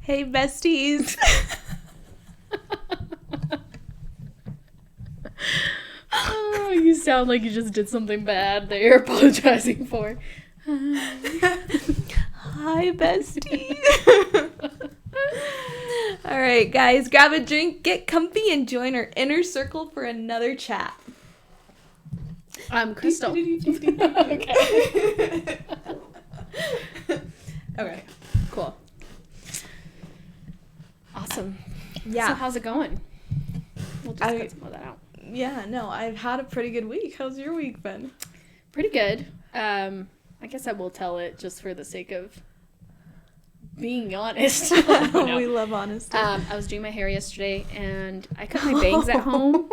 Hey, besties. Oh, you sound like you just did something bad that you're apologizing for. Hi, bestie. All right, guys, grab a drink, get comfy, and join our inner circle for another chat. I'm Chrystal. Okay. Cool. Awesome. Yeah. So how's it going? We'll just cut some of that out. Yeah, no, I've had a pretty good week. How's your week been? Pretty good. I guess I will tell it just for the sake of being honest. No. We love honesty. I was doing my hair yesterday, and I cut my bangs at home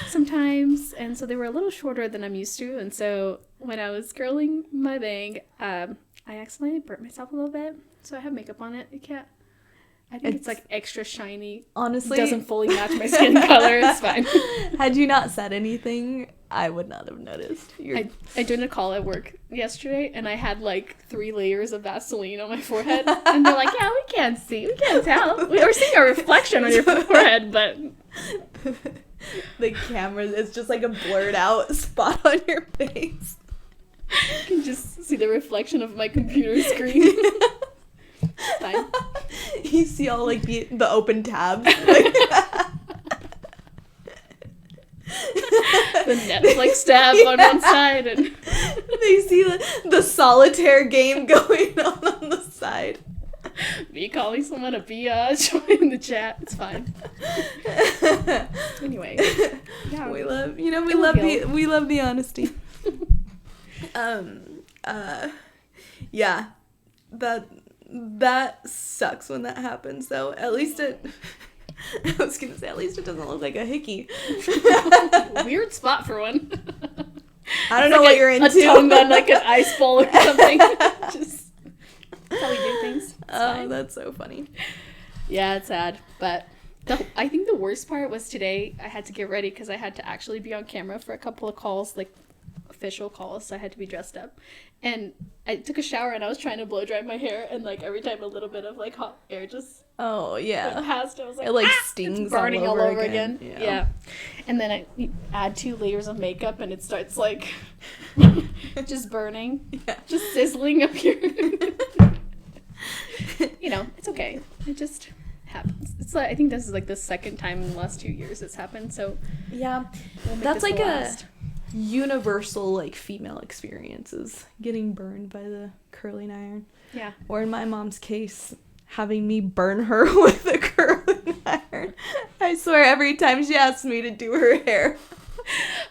sometimes, and so they were a little shorter than I'm used to, and so when I was curling my bang, I accidentally burnt myself a little bit, so I have makeup on it. I think it's like extra shiny. Honestly, it doesn't fully match my skin color. It's fine. Had you not said anything, I would not have noticed. I did a call at work yesterday, and I had like 3 layers of Vaseline on my forehead, and they're like, "Yeah, we can't tell. We are seeing a reflection on your forehead, but." The camera is just like a blurred out spot on your face. You can just see the reflection of my computer screen. Fine. You see all like the open tabs. Like, the Netflix tab on one side, and they see the solitaire game going on the side. me calling someone a biatch in the chat. It's fine. Anyway, yeah, we love the honesty. Yeah, that sucks when that happens. Though at least it doesn't look like a hickey. Weird spot for one. I don't know what you're into. A tongue on like an ice bowl or something. Just that's how we do things. That's so funny. Yeah, it's sad, but I think the worst part was today I had to get ready because I had to actually be on camera for a couple of calls, like official calls, so I had to be dressed up. And I took a shower and I was trying to blow dry my hair, and like every time a little bit of like hot air just went past, I was like, it stings, it's burning all over again. Yeah. And then I add 2 layers of makeup and it starts like just burning, just sizzling up here. It's okay. It just happens. It's like, I think this is like the second time in the last 2 years it's happened. So yeah, that's like a universal like female experiences, getting burned by the curling iron. Yeah. Or in my mom's case, having me burn her with a curling iron. I swear every time she asks me to do her hair.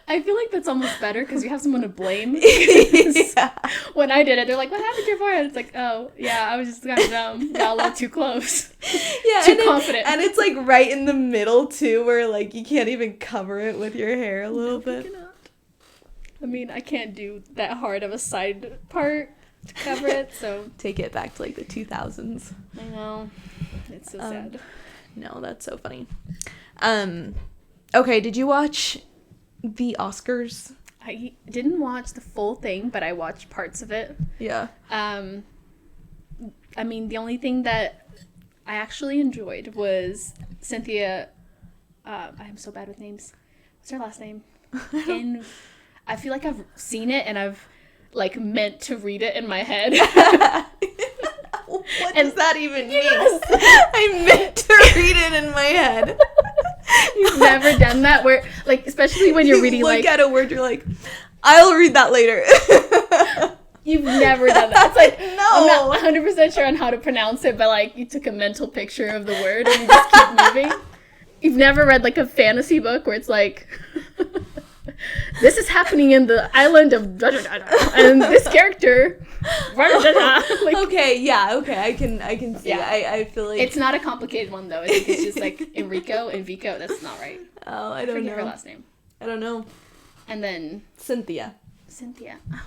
I feel like that's almost better because you have someone to blame. Yeah. When I did it, they're like, "What happened to your forehead?" It's like, "Oh, yeah, I was just kind of dumb. Got a little too close." Yeah, too confident. And it's like right in the middle too, where like you can't even cover it with your hair a little bit. I mean, I can't do that hard of a side part to cover it, so take it back to like the 2000s. I know. It's so sad. No, that's so funny. Okay, did you watch the Oscars? I didn't watch the full thing, but I watched parts of it. Yeah. I mean, the only thing that I actually enjoyed was Cynthia. I'm so bad with names. What's her last name? I feel like I've seen it and I've like meant to read it in my head. What does that even mean? I meant to read it in my head. You've never done that where, like, especially when you're reading, look like... at a word, you're like, I'll read that later. You've never done that. It's like, no. I'm not 100% sure on how to pronounce it, but, like, you took a mental picture of the word and you just keep moving. You've never read, like, a fantasy book where it's like... This is happening in the island of and this character like, okay, I can see. Yeah. I feel like it's not a complicated one though. I think it's just like Enrico and Vico. That's not right. Oh, I don't know her last name. I don't know. And then Cynthia. Oh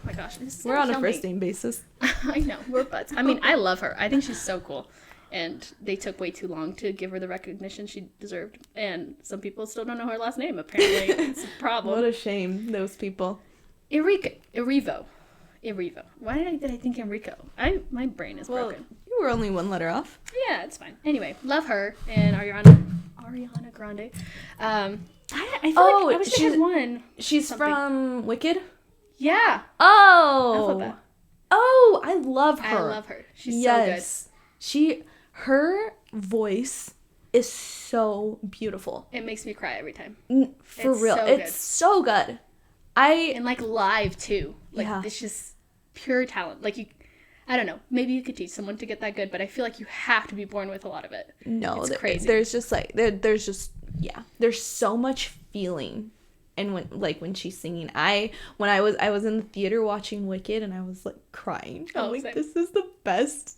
my gosh, we're on a first name basis. I know, we're buds. I mean, I love her. I think she's so cool. And they took way too long to give her the recognition she deserved. And some people still don't know her last name, apparently. It's a problem. What a shame, those people. Erivo. Why did I think Enrico? My brain is broken. You You were only one letter off. Yeah, it's fine. Anyway, love her and Ariana Grande. I feel like I wish I had one. She's something. from Wicked? Yeah. Oh. Alphabet. Oh, I love her. I love her. She's so good. Her voice is so beautiful. It makes me cry every time. For real. It's so good. And like live too. Like yeah. it's just pure talent. Like I don't know. Maybe you could teach someone to get that good, but I feel like you have to be born with a lot of it. No, it's crazy. There's just like there's so much feeling, and when she's singing, when I was in the theater watching Wicked, and I was like crying. I'm like, this is the best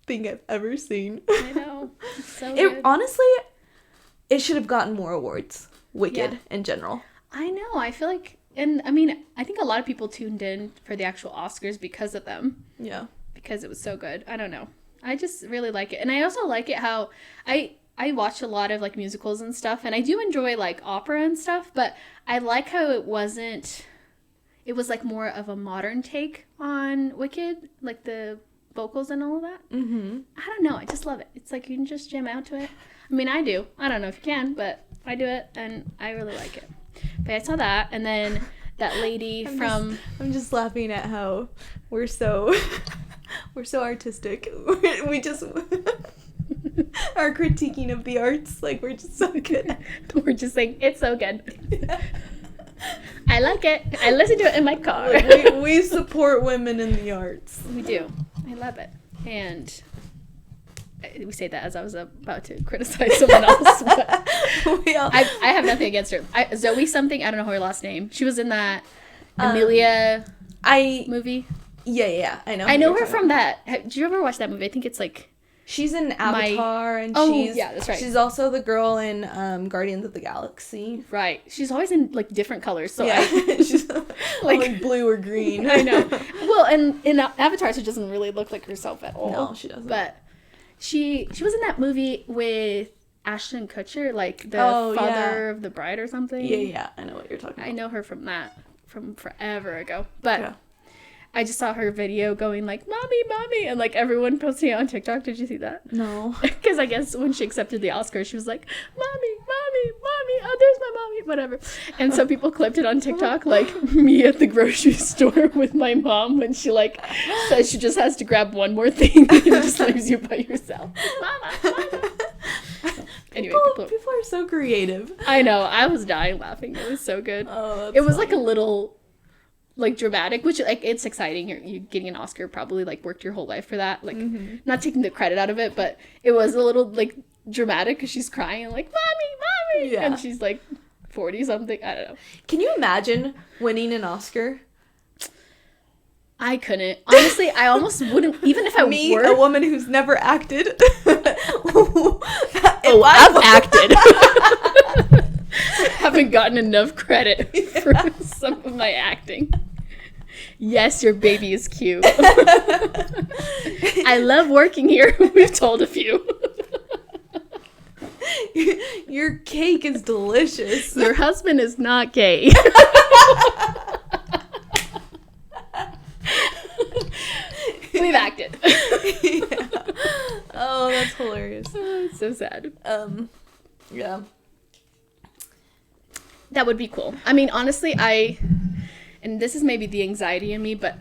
thing I've ever seen. I know. It's so good. Honestly, it should have gotten more awards. Wicked in general. I know. I feel like, and I mean, I think a lot of people tuned in for the actual Oscars because of them. Yeah. Because it was so good. I don't know. I just really like it. And I also like it how I watch a lot of like musicals and stuff, and I do enjoy like opera and stuff, but I like how it was like more of a modern take on Wicked, like the vocals and all of that. Mm-hmm. I don't know. I just love it. It's like you can just jam out to it. I mean, I do. I don't know if you can, but I do it, and I really like it. But I saw that, and then that lady I'm just laughing at how we're so artistic. We just our critiquing of the arts, like we're just so good. We're just saying it's so good. Yeah. I like it. I listen to it in my car. we support women in the arts. We do. I love it. And we say that as I was about to criticize someone else. But I have nothing against her. Zoe something. I don't know her last name. She was in that Amelia movie. Yeah. I know. I know her from that. Did you ever watch that movie? I think it's like. She's in Avatar, and that's right. She's also the girl in Guardians of the Galaxy. Right. She's always in like different colors. So she's like blue or green. I know. Well, and in Avatar, she doesn't really look like herself at all. No, she doesn't. But she was in that movie with Ashton Kutcher, like the father of the bride or something. Yeah. I know what you're talking about. I know her from that from forever ago, but. I just saw her video going like, mommy, and like everyone posting it on TikTok. Did you see that? No. Because I guess when she accepted the Oscar, she was like, mommy, oh, there's my mommy, whatever. And so people clipped it on TikTok, like me at the grocery store with my mom when she like says she just has to grab one more thing and just leaves you by yourself. Mama. Anyway, people are so creative. I know. I was dying laughing. It was so good. Oh, that's it was funny. Like a little... like dramatic, which like it's exciting. You're getting an Oscar, probably like worked your whole life for that, like not taking the credit out of it, but it was a little like dramatic because she's crying and like mommy, and she's like 40 something. I don't know. Can you imagine winning an Oscar? I couldn't, honestly. I almost wouldn't, even if I were a woman who's never acted. I've acted. Haven't gotten enough credit for some of my acting. Yes, your baby is cute. I love working here. We've told a few. Your cake is delicious. Your husband is not gay. We've acted. Yeah. Oh, that's hilarious. Oh, it's so sad. Yeah. That would be cool. I mean, honestly, and this is maybe the anxiety in me, but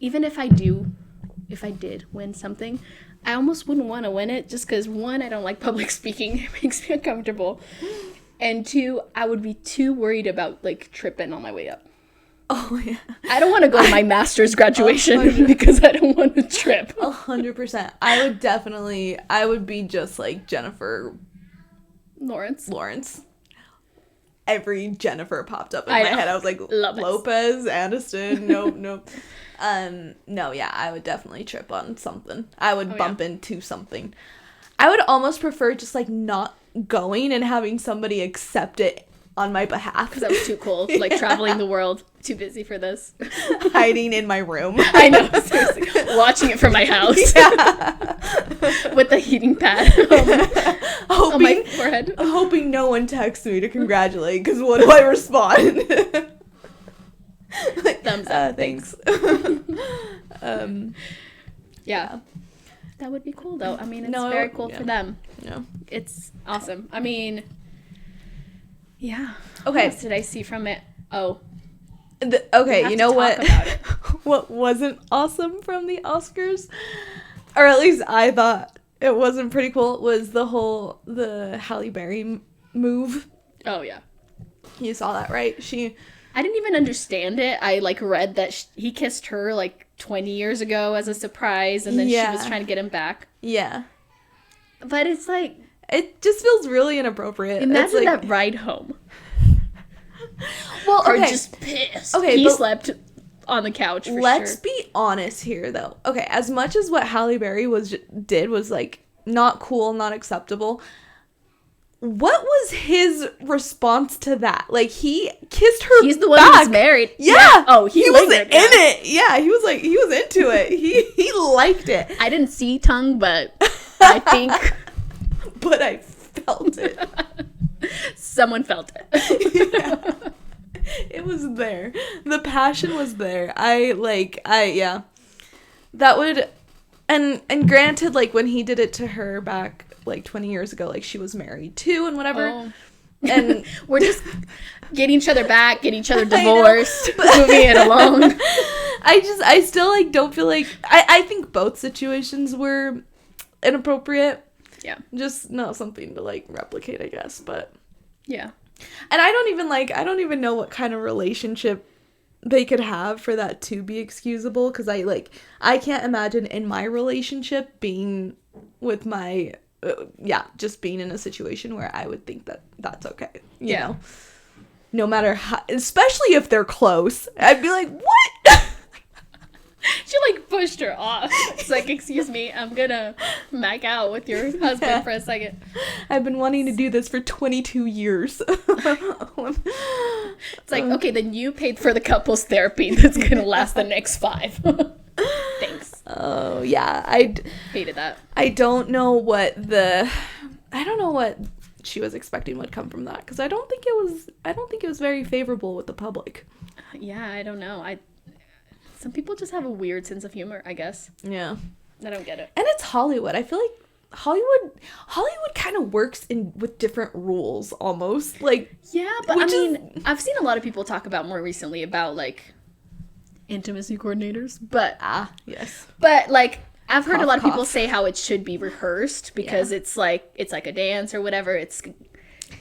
even if I did win something, I almost wouldn't want to win it just because, one, I don't like public speaking. It makes me uncomfortable. And two, I would be too worried about, like, tripping on my way up. Oh, yeah. I don't want to go to my master's graduation because I don't want to trip. 100%. I would be just like Jennifer Lawrence. Every Jennifer popped up in my head. I was like, Lopez, Aniston, nope. No, yeah, I would definitely trip on something. I would bump into something. I would almost prefer just like not going and having somebody accept it on my behalf. Because I was too cool, like traveling the world. Too busy for this. Hiding in my room. I know, seriously. Watching it from my house. Yeah. With the heating pad on my forehead. Hoping no one texts me to congratulate, because what do I respond? Like, thumbs up. Thanks. Yeah. That would be cool, though. I mean, it's very cool for them. Yeah. It's awesome. I mean, yeah. Okay. What else did I see from it? Oh. Okay, you know what? What wasn't awesome from the Oscars? Or at least I thought it wasn't pretty cool, was the Halle Berry move. Oh, yeah. You saw that, right? I didn't even understand it. I, read that he kissed her, 20 years ago as a surprise, and then she was trying to get him back. Yeah. But it's it just feels really inappropriate. Imagine that ride home. Well, okay. Or just pissed. Okay, he slept on the couch for Let's be honest here, though. Okay, as much as what Halle Berry did was, not cool, not acceptable, what was his response to that? He kissed her. He's the one who's married. Yeah. Oh, he was in it. Yeah, he was into it. He liked it. I didn't see tongue, but I think. But I felt it. Someone felt it. Yeah. It was there. The passion was there. Yeah. That would, and granted, when he did it to her back 20 years ago, she was married too and whatever. Oh. And we're just getting each other back, getting each other divorced, moving it along. I still don't feel I think both situations were inappropriate. Yeah. Just not something to replicate, I guess, but yeah. And I don't even know what kind of relationship they could have for that to be excusable, because I can't imagine in my relationship being with my just being in a situation where I would think that that's okay, you know, no matter how, especially if they're close. I'd be like, what? She pushed her off. It's excuse me, I'm gonna mac out with your husband for a second. I've been wanting to do this for 22 years. It's okay, then you paid for the couples therapy that's gonna last the next 5. Thanks. Oh yeah, I hated that. I don't know what she was expecting would come from that, because I don't think it was very favorable with the public. Yeah, I don't know. Some people just have a weird sense of humor, I guess. Yeah. I don't get it. And it's Hollywood. I feel like Hollywood kind of works with different rules almost. Yeah, but I've seen a lot of people talk about more recently about intimacy coordinators, but yes. But I've heard a lot of people say how it should be rehearsed, because it's like a dance or whatever.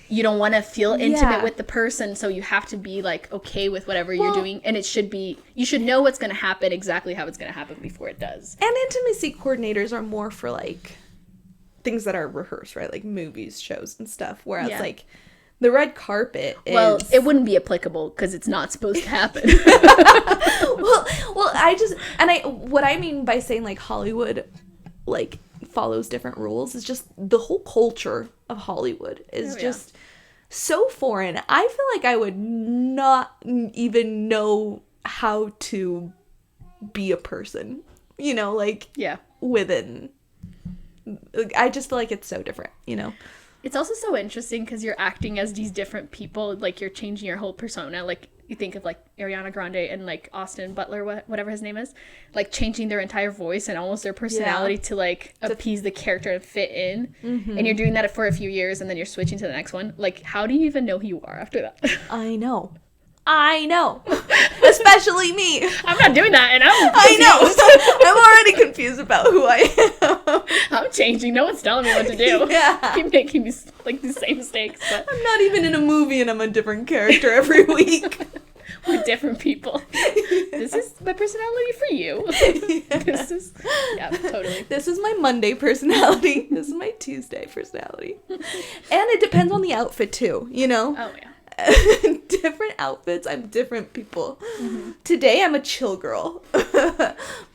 You don't want to feel intimate with the person, so you have to be okay with whatever you're doing, and you should know what's going to happen, exactly how it's going to happen before it does. And intimacy coordinators are more for things that are rehearsed, right? Movies, shows, and stuff. Whereas the red carpet is... Well, it wouldn't be applicable because it's not supposed to happen. well, what I mean by saying Hollywood follows different rules is just the whole culture of Hollywood is just so foreign. I feel like I would not even know how to be a person, within. I just feel like it's so different, It's also so interesting because you're acting as these different people, you're changing your whole persona. You think of Ariana Grande and Austin Butler, whatever his name is, changing their entire voice and almost their personality to appease the character and fit in. Mm-hmm. And you're doing that for a few years and then you're switching to the next one. How do you even know who you are after that? I know. Especially me. I'm not doing that, and I know. I'm already confused about who I am. I'm changing. No one's telling me what to do. Yeah. Keep making me the same mistakes. But I'm not even in a movie, and I'm a different character every week. With different people. This is my personality for you. Yeah. Totally. This is my Monday personality. This is my Tuesday personality. And it depends on the outfit too, Oh yeah. Different outfits, I'm different people. Mm-hmm. Today I'm a chill girl.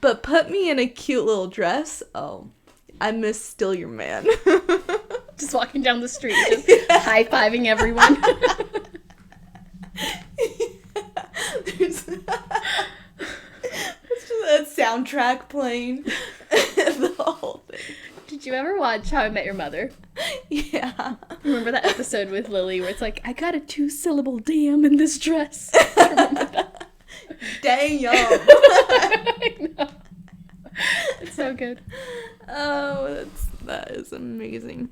But put me in a cute little dress, I'm still your man. Just walking down the street, just high-fiving everyone. There's just a soundtrack playing. The whole thing. Did you ever watch How I Met Your Mother? Yeah. Remember that episode with Lily where it's I got a 2-syllable damn in this dress? I remember that. Damn. I know. It's so good. Oh, that is amazing.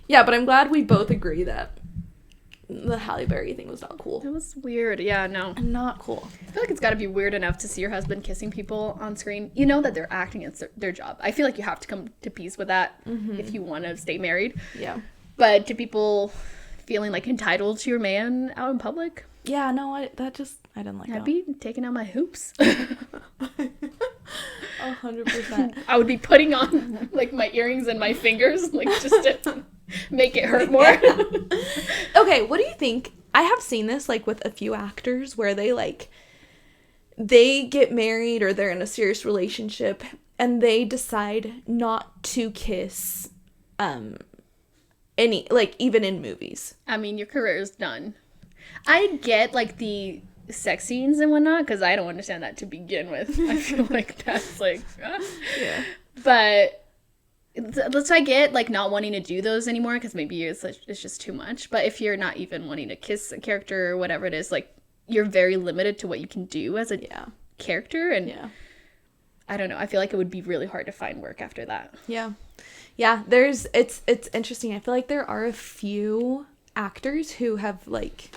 Yeah, but I'm glad we both agree that the Halle Berry thing was not cool. It was weird. Yeah, no. Not cool. I feel like it's got to be weird enough to see your husband kissing people on screen. You know that they're acting. It's their job. I feel like you have to come to peace with that if you want to stay married. Yeah. But to people feeling like entitled to your man out in public? Yeah, no, I didn't like that. I'd be taking out my hoops. 100%. I would be putting on like my earrings and my fingers, like just to make it hurt more. Okay, what do you think? I have seen this like with a few actors where they get married or they're in a serious relationship and they decide not to kiss any, like, even in movies. I mean, your career is done. I get like the sex scenes and whatnot because I don't understand that to begin with. I feel like that's like Yeah. But let's I get like not wanting to do those anymore because maybe it's just too much. But if you're not even wanting to kiss a character or whatever it is, like you're very limited to what you can do as a character. And I don't know. I feel like it would be really hard to find work after that. Yeah. Yeah. It's interesting. I feel like there are a few actors who have like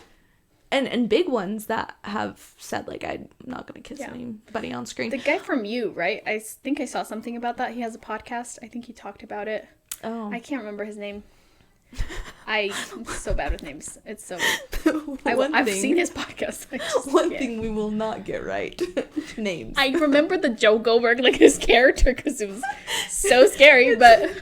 and big ones that have said like I'm not gonna kiss anybody on screen. The guy from You, right? I think I saw something about that. He has a podcast. I think he talked about it. Oh, I can't remember his name. I'm so bad with names. It's so I've seen his podcast. One thing we will not get right. Names. I remember the Joe Goldberg, like his character, because it was so scary, but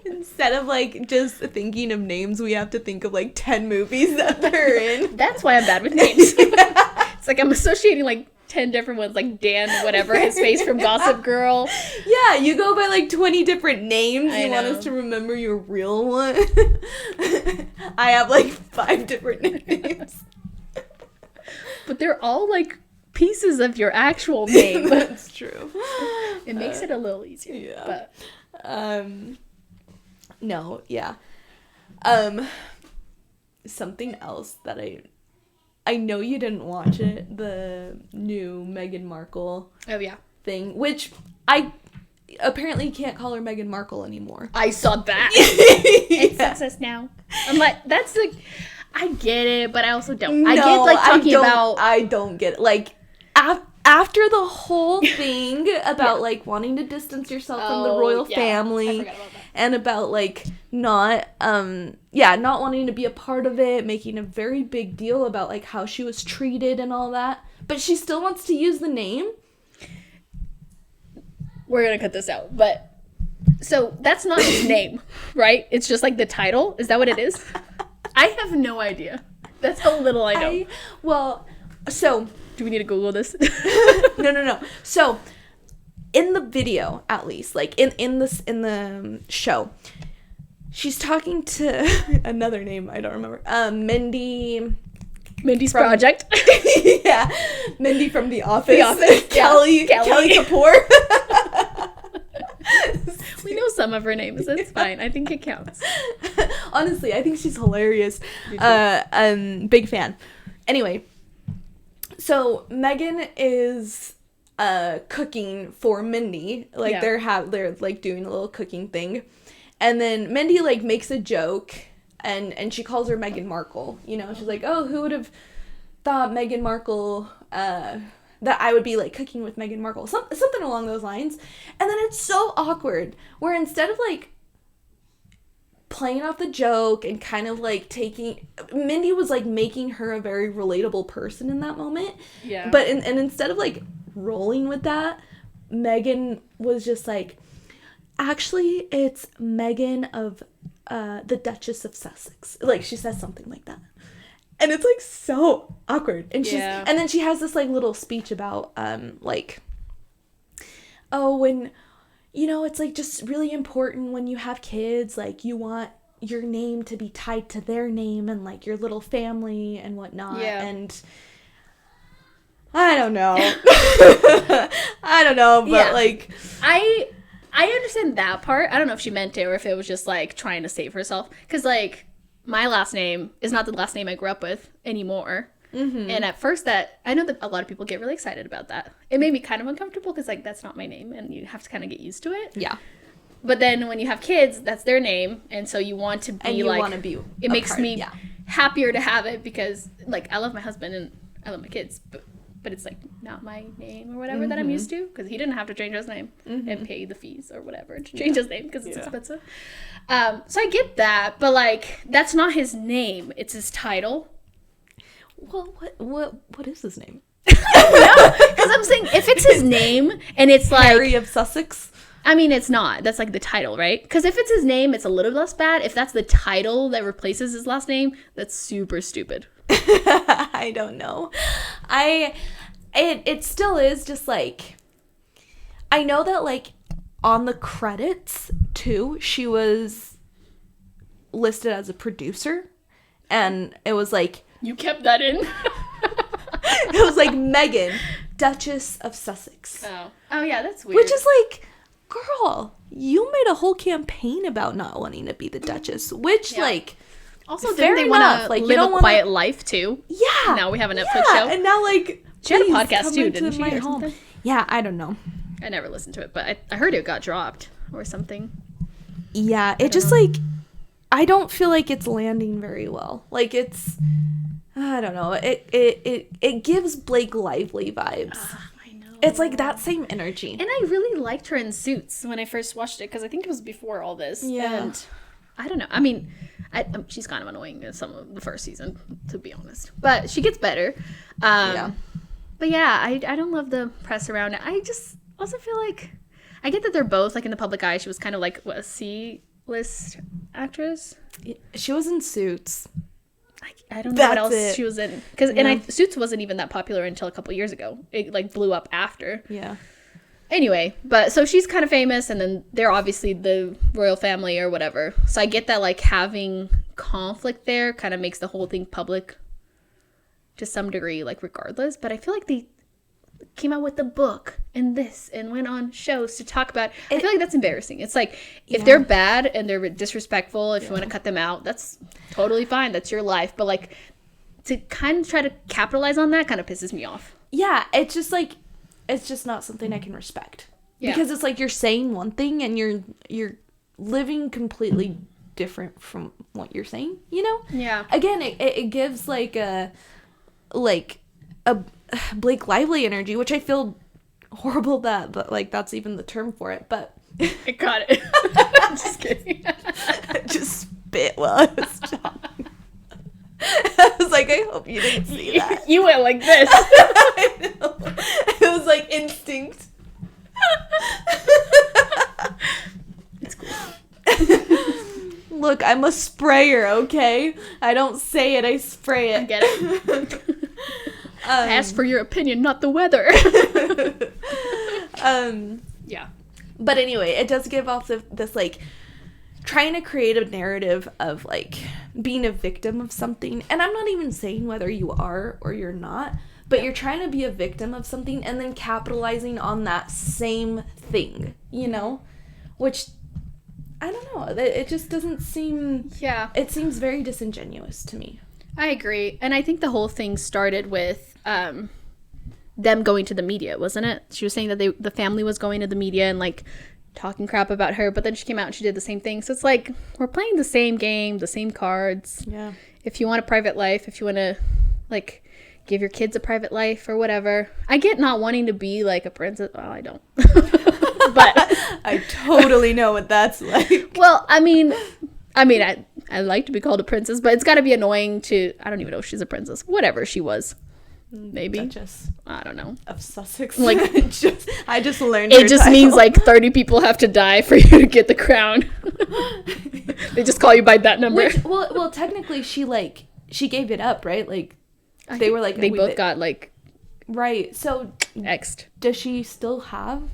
instead of like just thinking of names, we have to think of like 10 movies that they're in. That's why I'm bad with names. It's like I'm associating like 10 different ones, like Dan, whatever his face from Gossip Girl. Yeah, you go by like 20 different names. I you know. Want us to remember your real one? I have like 5 different nicknames. But they're all like pieces of your actual name. That's true. It makes it a little easier. Yeah. But no, yeah. Something else that I know you didn't watch it, the new Meghan Markle thing, which I apparently can't call her Meghan Markle anymore. I saw that. It's success now. I'm like, that's like, I get it, but I also don't. I get like talking about. I don't get it. Like, after the whole thing about like wanting to distance yourself from the royal family, and about like not wanting to be a part of it, making a very big deal about like how she was treated and all that, but she still wants to use the name. We're gonna cut this out, but so that's not his name, right? It's just like the title. Is that what it is? I have no idea. That's how little I know. So do we need to Google this? No. So in the video, at least, like in the show, she's talking to another name I don't remember. Mindy's project. Yeah, Mindy from The Office. The Office. Kelly Kapoor. We know some of her names. It's fine. I think it counts. Honestly, I think she's hilarious. Big fan. Anyway, so Meghan is cooking for Mindy. Like they're like doing a little cooking thing, and then Mindy like makes a joke, and she calls her Meghan Markle. You know, she's like, "Oh, who would have thought Meghan Markle that I would be like cooking with Meghan Markle," something along those lines. And then it's so awkward where instead of like playing off the joke and kind of like Mindy was like making her a very relatable person in that moment. Yeah. But and instead of like rolling with that, Meghan was just like, actually, it's Meghan of the Duchess of Sussex. Like she says something like that. And it's like so awkward. And and then she has this like little speech about like, oh, when, you know, it's like just really important when you have kids, like you want your name to be tied to their name and like your little family and whatnot. Yeah. And I don't know. But like I understand that part. I don't know if she meant it or if it was just like trying to save herself. Because like my last name is not the last name I grew up with anymore. And at first I know that a lot of people get really excited about that. It made me kind of uncomfortable because like that's not my name and you have to kind of get used to it. Yeah. But then when you have kids, that's their name, and so you want to be and you like want to be it makes me happier to have it because like I love my husband and I love my kids, but it's like not my name or whatever that I'm used to because he didn't have to change his name and pay the fees or whatever to change his name because it's expensive. So I get that, but like that's not his name; it's his title. Well, what is his name? No, because I'm saying if it's his name and it's like Harry of Sussex. I mean, it's not. That's like the title, right? Because if it's his name, it's a little less bad. If that's the title that replaces his last name, that's super stupid. I don't know. It still is just like, I know that like on the credits too, she was listed as a producer, and it was like you kept that in. It was like Meghan, Duchess of Sussex. Oh yeah, that's weird. Which is like, girl, you made a whole campaign about not wanting to be the Duchess, which like. Also, didn't they want to like, live a quiet life too? Yeah. Now we have a Netflix show. And now like she had a podcast too, didn't she? Or something? Yeah, I don't know. I never listened to it, but I heard it got dropped or something. Yeah, it just like I don't feel like it's landing very well. Like it's I don't know. It gives Blake Lively vibes. I know. It's like that same energy. And I really liked her in Suits when I first watched it because I think it was before all this. Yeah. And I don't know. I mean, she's kind of annoying in some of the first season, to be honest. But she gets better. But yeah, I don't love the press around it. I just also feel like I get that they're both like in the public eye. She was kind of like a C-list actress. She was in Suits. I don't know what else she was in Suits wasn't even that popular until a couple years ago. It like blew up after. Yeah. Anyway, but so she's kind of famous, and then they're obviously the royal family or whatever. So I get that like having conflict there kind of makes the whole thing public to some degree, like regardless. But I feel like they came out with the book and this and went on shows to talk about. I feel like that's embarrassing. It's like if they're bad and they're disrespectful, if you want to cut them out, that's totally fine. That's your life. But like to kind of try to capitalize on that kind of pisses me off. Yeah, it's just like. It's just not something I can respect. Yeah. Because it's like you're saying one thing and you're living completely different from what you're saying, you know? Yeah. Again, it gives like a Blake Lively energy, which I feel horrible that like that's even the term for it, but I got it. Just kidding. I just spit while I was talking. I was like, I hope you didn't see that. You went like this. I know. It was like instinct. It's cool. Look, I'm a sprayer, okay? I don't say it, I spray it. I get it. I asked for your opinion, not the weather. Yeah. But anyway, it does give off this like trying to create a narrative of like being a victim of something, and I'm not even saying whether you are or you're not, but you're trying to be a victim of something and then capitalizing on that same thing, you know, which I don't know, it just doesn't seem, it seems very disingenuous to me. I agree. And I think the whole thing started with them going to the media, wasn't it? She was saying that the family was going to the media and like talking crap about her, but then she came out and she did the same thing. So it's like we're playing the same game, the same cards. Yeah. If you want a private life, if you want to like give your kids a private life or whatever. I get not wanting to be like a princess. Well, I don't. But I totally know what that's like. Well, I mean I like to be called a princess, but it's got to be annoying to, I don't even know if she's a princess. Whatever she was. Maybe. Duchess. I don't know. Of Sussex. Like, I just learned it just means like 30 people have to die for you to get the crown. They just call you by that number. Which, well, technically she gave it up, right? Like they were like they both got like right. So X'd. Does she still have?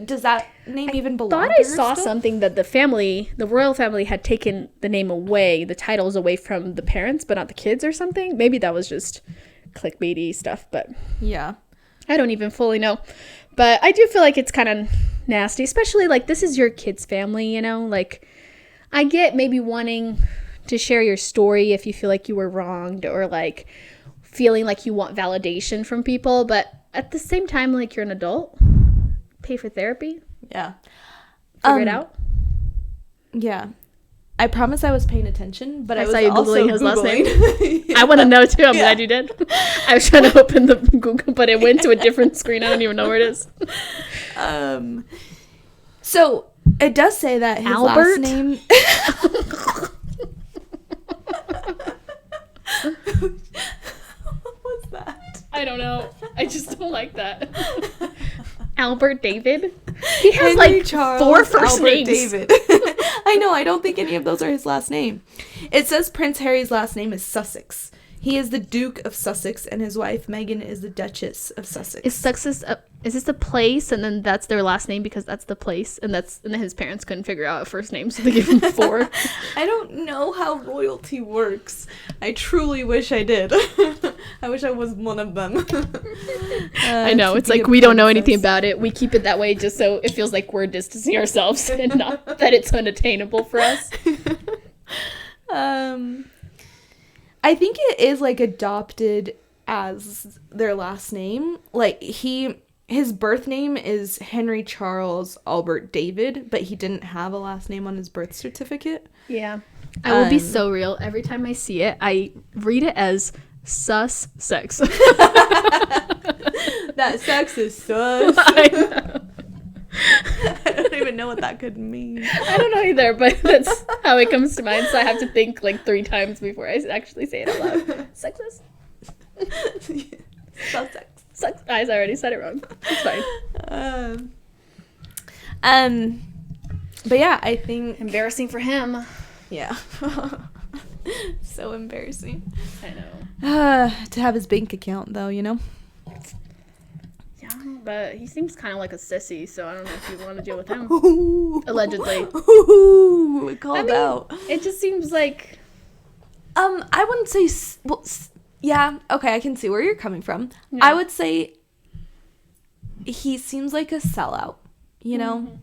Does that name even belong? I thought I saw something that the royal family had taken the name away, the titles away from the parents, but not the kids or something. Maybe that was just clickbaity stuff, but yeah, I don't even fully know. But I do feel like it's kind of nasty, especially like this is your kid's family, you know? Like I get maybe wanting to share your story if you feel like you were wronged or like feeling like you want validation from people, but at the same time, like, you're an adult. Pay for therapy. Yeah. Figure it out. Yeah. I promise I was paying attention, but I was saw you also Googling his last name. Yeah. I want to know, too. I'm glad you did. I was trying to open the Google, but it went to a different screen. I don't even know where it is. So, it does say that his Albert? last name... What's that? I don't know. I just don't like that. Albert David? He has Henry like Charles 4 first Albert names. David. I know. I don't think any of those are his last name. It says Prince Harry's last name is Sussex. He is the Duke of Sussex, and his wife Meghan is the Duchess of Sussex. Is this the place, and then that's their last name because that's the place, and then his parents couldn't figure out a first name, so they gave him 4. I don't know how royalty works. I truly wish I did. I wish I was one of them. I know, it's like we don't know anything about it. We keep it that way just so it feels like we're distancing ourselves and not that it's unattainable for us. I think it is like adopted as their last name. Like his birth name is Henry Charles Albert David, but he didn't have a last name on his birth certificate. Yeah. I will be so real. Every time I see it, I read it as sus sex. That sex is sus. I know. I don't even know what that could mean. I don't know either, but that's how it comes to mind. So I have to think like 3 times before I actually say it out loud. Sexist? Sussex. Sex. I already said it wrong. It's fine. But yeah, I think Embarrassing for him. yeah. So embarrassing. I know. To have his bank account though, you know. Yeah, but he seems kind of like a sissy, so I don't know if you want to deal with him. Ooh. Allegedly. Ooh, called out. It just seems like. I wouldn't say. Yeah, okay, I can see where you're coming from. Yeah. I would say he seems like a sellout, you know? Mm-hmm.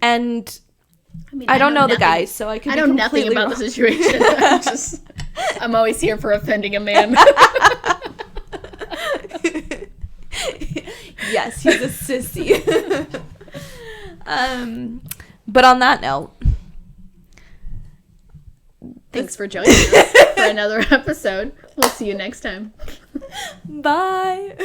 And I don't know the guy, so I could be completely nothing about wrong. The situation. I'm always here for offending a man. Yes, he's a sissy. But on that note, thanks for joining us for another episode. We'll see you next time. Bye.